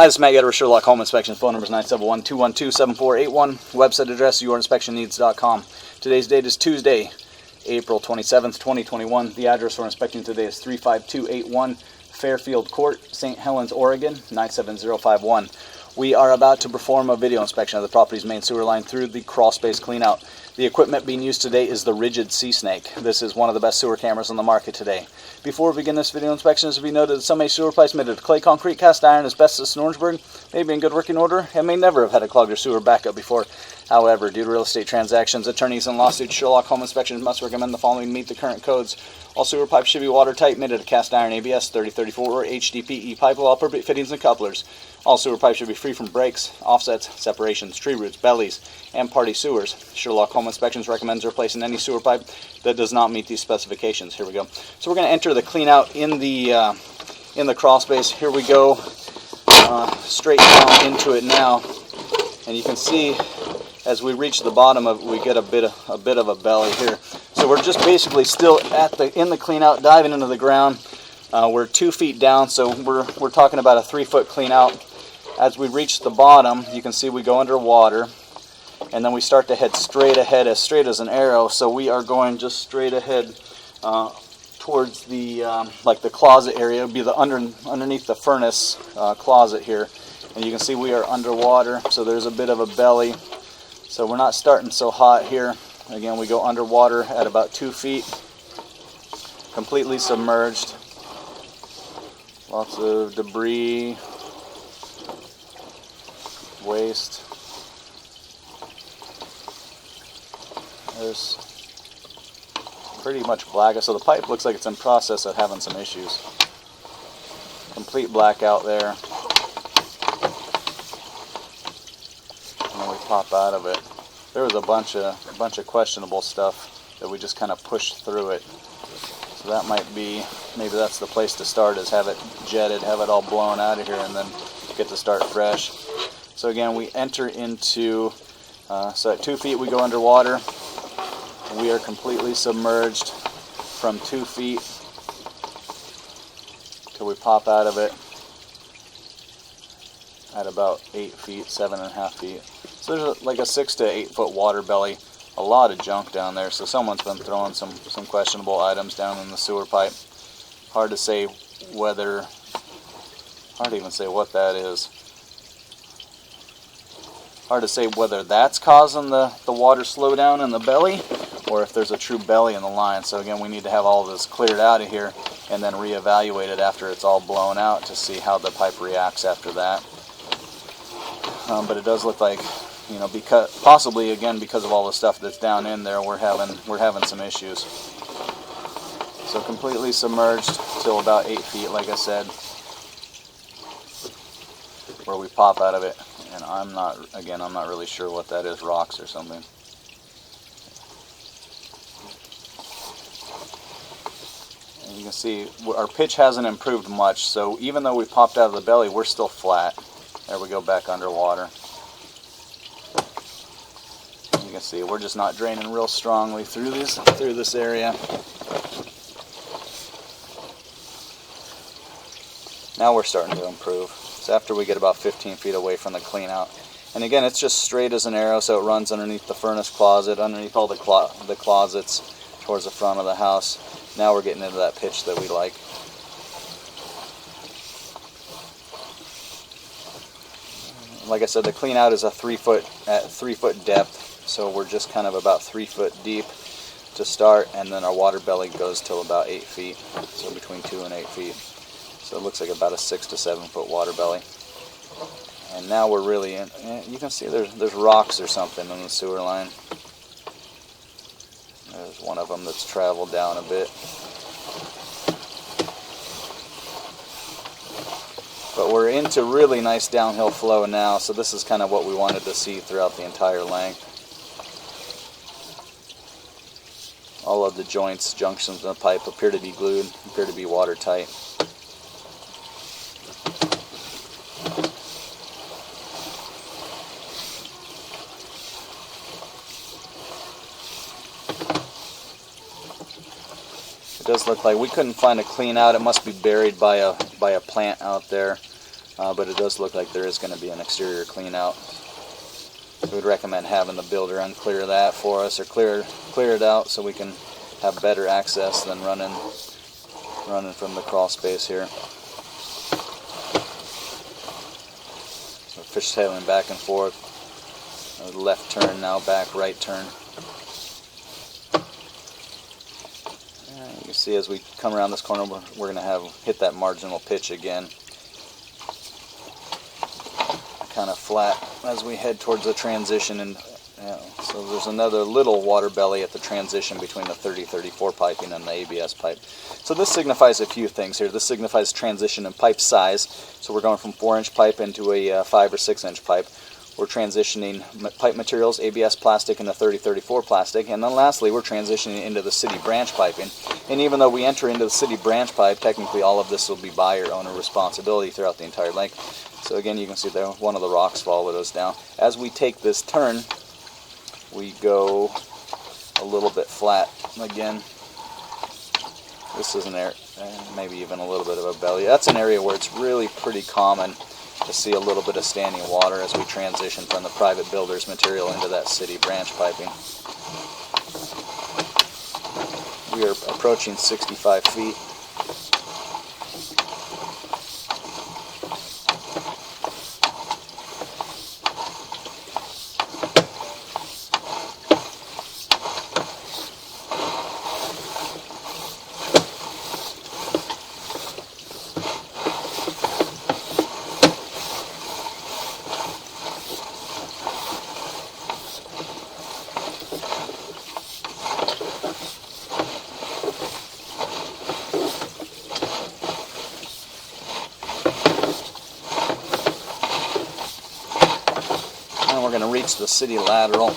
Hi, this is Matt Yetter with Sherlock Home Inspections. Phone number is 971-212-7481. Website address, yourinspectionneeds.com. Today's date is Tuesday, April 27th, 2021. The address we're inspecting today is 35281 Fairfield Court, St. Helens, Oregon, 97051. We are about to perform a video inspection of the property's main sewer line through the crawl space cleanout. The equipment being used today is the Rigid Sea Snake. This is one of the best sewer cameras on the market today. Before we begin this video inspection, it should be noted that some sewer pipes made of clay, concrete, cast iron, asbestos, and Orangeburg may be in good working order and may never have had a clogged or sewer backup before. However, due to real estate transactions, attorneys, and lawsuits, Sherlock Home Inspections must recommend the following meet the current codes. All sewer pipes should be watertight, made of cast iron, ABS 3034 or HDPE pipe with all appropriate fittings and couplers. All sewer pipes should be free from breaks, offsets, separations, tree roots, bellies, and party sewers. Sherlock Home Inspections recommends replacing any sewer pipe that does not meet these specifications. Here we go. So we're going to enter the clean out in the crawl space. Here we go, straight down into it now, and you can see as we reach the bottom of it, we get a bit of a belly here. So we're just basically still in the clean out, diving into the ground. We're 2 feet down, so we're talking about a 3-foot clean out. As we reach the bottom, you can see we go underwater, and then we start to head straight ahead, as straight as an arrow. So we are going just straight ahead towards the like the closet area. It would be the underneath the furnace closet here, and you can see we are underwater. So there's a bit of a belly. So we're not starting so hot here. Again, we go underwater at about 2 feet, completely submerged. Lots of debris, waste. There's pretty much black. So the pipe looks like it's in process of having some issues. Complete blackout there. And then we pop out of it. There was a bunch of questionable stuff that we just kind of pushed through it. So that might be, maybe that's the place to start, is have it jetted, have it all blown out of here, and then get to start fresh. So again, we enter into, so at 2 feet we go underwater. We are completely submerged from 2 feet till we pop out of it at about 8 feet, 7.5 feet. So there's like a 6 to 8 foot water belly. A lot of junk down there, so someone's been throwing some questionable items down in the sewer pipe. Hard to say whether, hard to even say what that is. Hard to say whether that's causing the water slow down in the belly, or if there's a true belly in the line. So again, we need to have all this cleared out of here and then reevaluate it after it's all blown out to see how the pipe reacts after that. But it does look like, you know, because possibly again because of all the stuff that's down in there, we're having some issues. So completely submerged till about 8 feet, like I said, where we pop out of it. And I'm not really sure what that is, rocks or something. And you can see our pitch hasn't improved much, so even though we popped out of the belly, we're still flat. There we go, back underwater. You can see we're just not draining real strongly through this area. Now we're starting to improve. So after we get about 15 feet away from the clean out. And again, it's just straight as an arrow, so it runs underneath the furnace closet, underneath all the closets towards the front of the house. Now we're getting into that pitch that we like. Like I said, the clean out is a 3 foot depth, so we're just kind of about 3 foot deep to start, and then our water belly goes till about 8 feet, so between 2 and 8 feet. So it looks like about a 6 to 7 foot water belly. And now we're really in. You can see there's rocks or something in the sewer line. There's one of them that's traveled down a bit. But we're into really nice downhill flow now, so this is kind of what we wanted to see throughout the entire length. All of the joints, junctions in the pipe appear to be glued, appear to be watertight. It does look like we couldn't find a clean out. It must be buried by a plant out there. but it does look like there is going to be an exterior clean out. We would recommend having the builder unclear that for us, or clear it out so we can have better access than running from the crawl space here. So fishtailing back and forth. Left turn now, back, right turn. You can see as we come around this corner, we're going to hit that marginal pitch again. Kind of flat as we head towards the transition, and so there's another little water belly at the transition between the 30-34 piping and the ABS pipe. So this signifies a few things here. This signifies transition in pipe size. So we're going from 4-inch pipe into a 5 or 6-inch pipe. We're transitioning pipe materials, ABS plastic and the 30-34 plastic. And then lastly, we're transitioning into the city branch piping. And even though we enter into the city branch pipe, technically all of this will be buyer-owner responsibility throughout the entire length. So again, you can see there one of the rocks followed us down. As we take this turn, we go a little bit flat again. This is an area, maybe even a little bit of a belly. That's an area where it's really pretty common to see a little bit of standing water as we transition from the private builder's material into that city branch piping. We are approaching 65 feet. We're going to reach the city lateral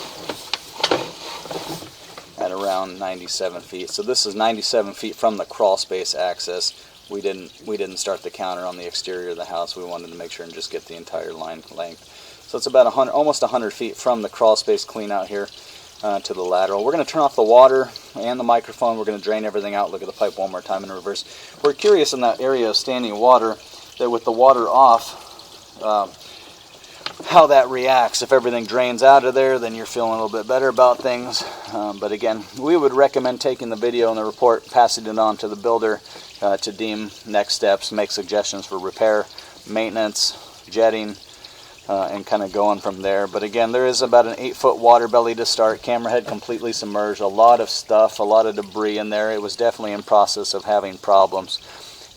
at around 97 feet. So this is 97 feet from the crawl space access. We didn't start the counter on the exterior of the house. We wanted to make sure and just get the entire line length. So it's about almost 100 feet from the crawl space clean out here to the lateral. We're going to turn off the water and the microphone. We're going to drain everything out. Look at the pipe one more time in reverse. We're curious in that area of standing water that with the water off, how that reacts. If everything drains out of there, then you're feeling a little bit better about things. But again, we would recommend taking the video and the report, passing it on to the builder to deem next steps, make suggestions for repair, maintenance, jetting, and kind of going from there. But again, there is about an 8-foot water belly to start. Camera head completely submerged. A lot of stuff, a lot of debris in there. It was definitely in process of having problems.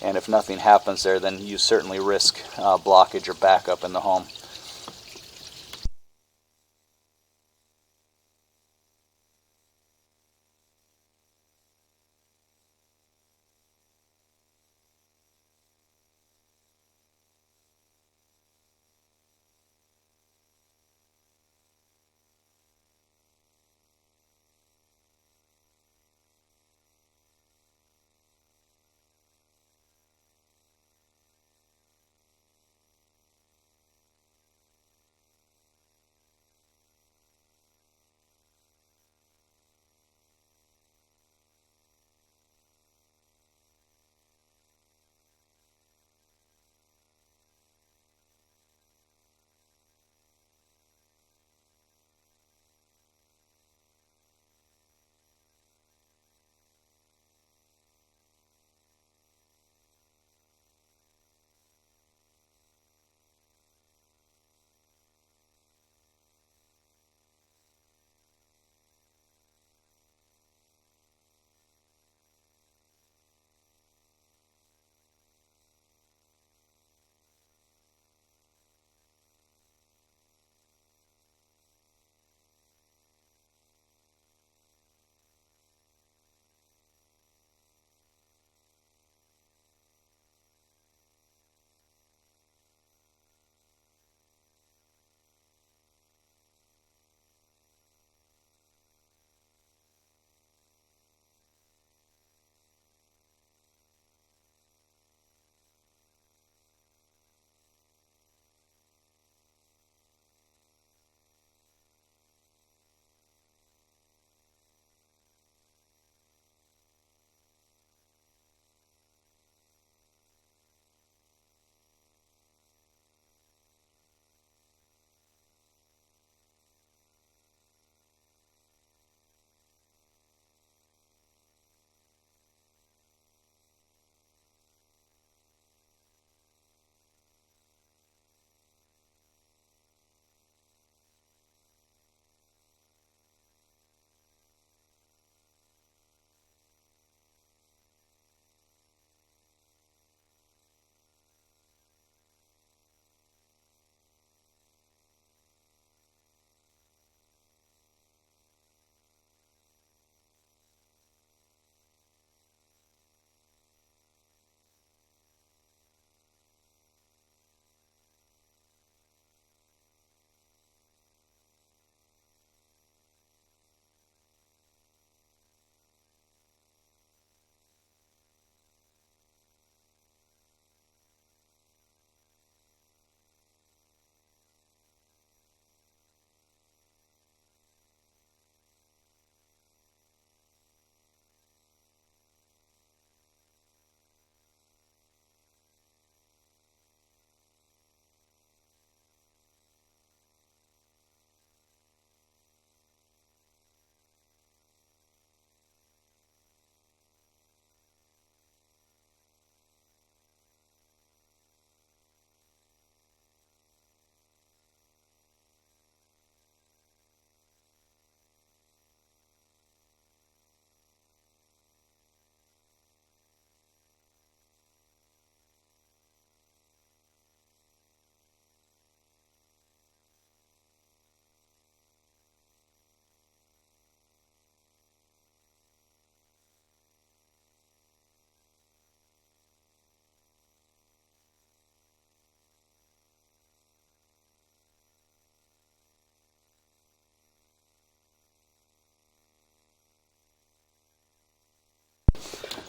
And if nothing happens there, then you certainly risk blockage or backup in the home.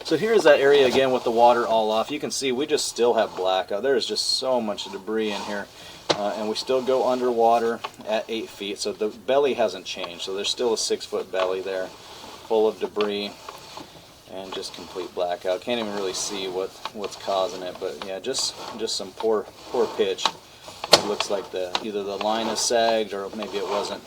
So here's that area again with the water all off. You can see we just still have blackout. There's just so much debris in here. And we still go underwater at 8 feet, so the belly hasn't changed. So there's still a 6-foot belly there, full of debris and just complete blackout. Can't even really see what's causing it, but yeah, just some poor pitch. It looks like either the line is sagged or maybe it wasn't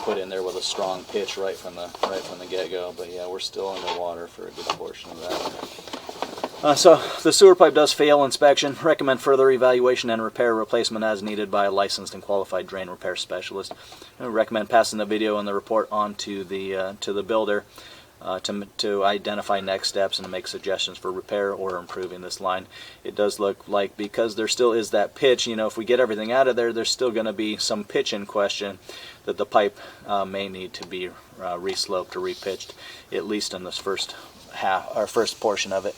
put in there with a strong pitch right from the get-go. But yeah, we're still underwater for a good portion of that. So the sewer pipe does fail inspection. Recommend further evaluation and repair replacement as needed by a licensed and qualified drain repair specialist. I recommend passing the video and the report on to the builder to identify next steps and to make suggestions for repair or improving this line. It does look like, because there still is that pitch, you know, if we get everything out of there, there's still going to be some pitch in question, that the pipe may need to be resloped or repitched, at least in this first portion of it.